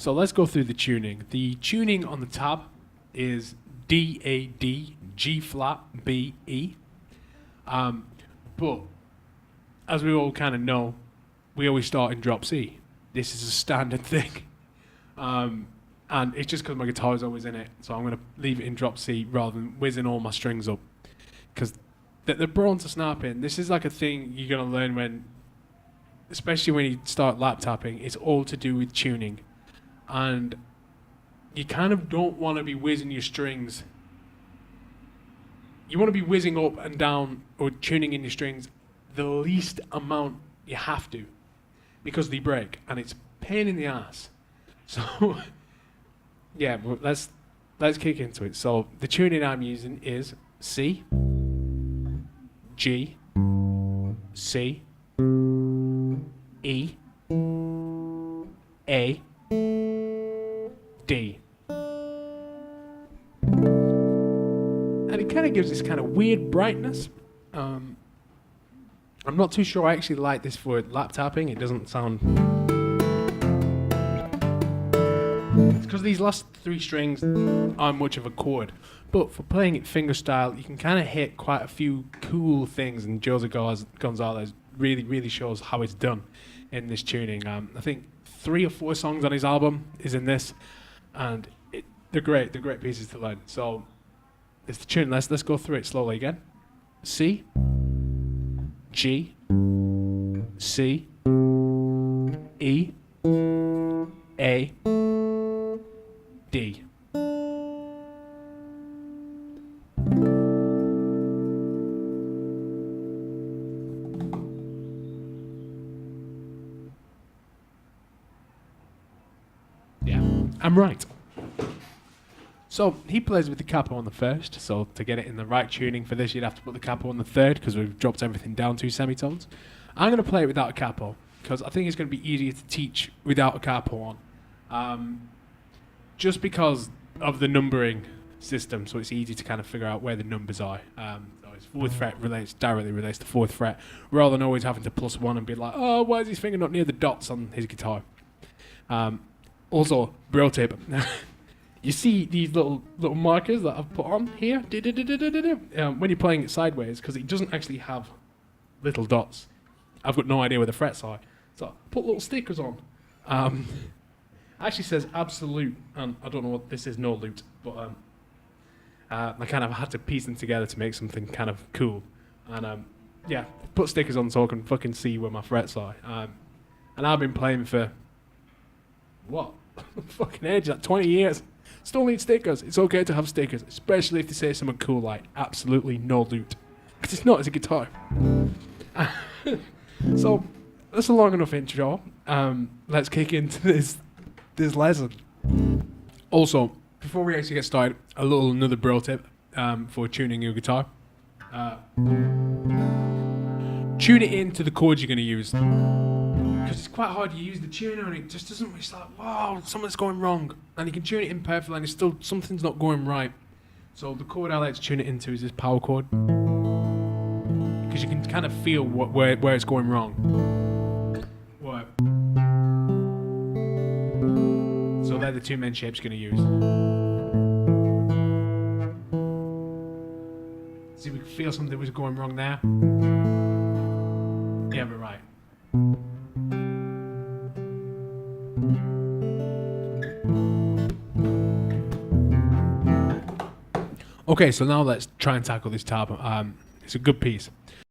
So let's go through the tuning. The tuning on the tab is D, A, D, G flat, B, E. But as we all kind of know, we always start in drop C. This is a standard thing. And it's just because my guitar is always in it. So I'm going to leave it in drop C rather than whizzing all my strings up. Because they're prone to snapping. This is like a thing you're going to learn when, especially when you start lap tapping, it's all to do with tuning. And you kind of don't want to be whizzing your strings. You want to be whizzing up and down or tuning in your strings the least amount you have to, because they break and it's a pain in the ass. So yeah, but let's kick into it. So the tuning I'm using is C, G, C, E, A, D. And it kind of gives this kind of weird brightness. I'm not too sure I actually like this for lap tapping. It doesn't sound... It's because these last three strings aren't much of a chord. But for playing it fingerstyle, you can kind of hit quite a few cool things, and Jose Gonzalez really, really shows how it's done in this tuning. I think 3 or 4 songs on his album is in this, and they're great pieces to learn. So it's the tune. Let's go through it slowly again. C, G, C, E, A, D. Yeah, I'm right. So he plays with the capo on the first, so to get it in the right tuning for this, you'd have to put the capo on the third, because we've dropped everything down 2 semitones. I'm going to play it without a capo, because I think it's going to be easier to teach without a capo on. Just because of the numbering system, so it's easy to kind of figure out where the numbers are. So his 4th fret directly relates to 4th fret, rather than always having to +1 and be like, oh, why is his finger not near the dots on his guitar? Also, bro tip. You see these little markers that I've put on here? When you're playing it sideways, because it doesn't actually have little dots. I've got no idea where the frets are. So I put little stickers on. Actually says absolute, and I don't know what this is, no loot, but I kind of had to piece them together to make something kind of cool. And yeah, put stickers on so I can fucking see where my frets are. And I've been playing for, what? Fucking age, like 20 years. Still need stickers. It's okay to have stickers, especially if they say something cool like absolutely no loot. Because it's not, it's a guitar. So, that's a long enough intro. Let's kick into this lesson. Also, before we actually get started, another bro tip for tuning your guitar. Tune it into the chords you're going to use. Because it's quite hard to use the tuner and it just doesn't, it's like, wow, something's going wrong. And you can tune it in perfectly and it's still, something's not going right. So the chord I like to tune it into is this power chord. Because you can kind of feel where it's going wrong. What? So they're the 2 main shapes you're going to use. See, we can feel something was going wrong there. Yeah, but right. Okay, so now let's try and tackle this tab. It's a good piece.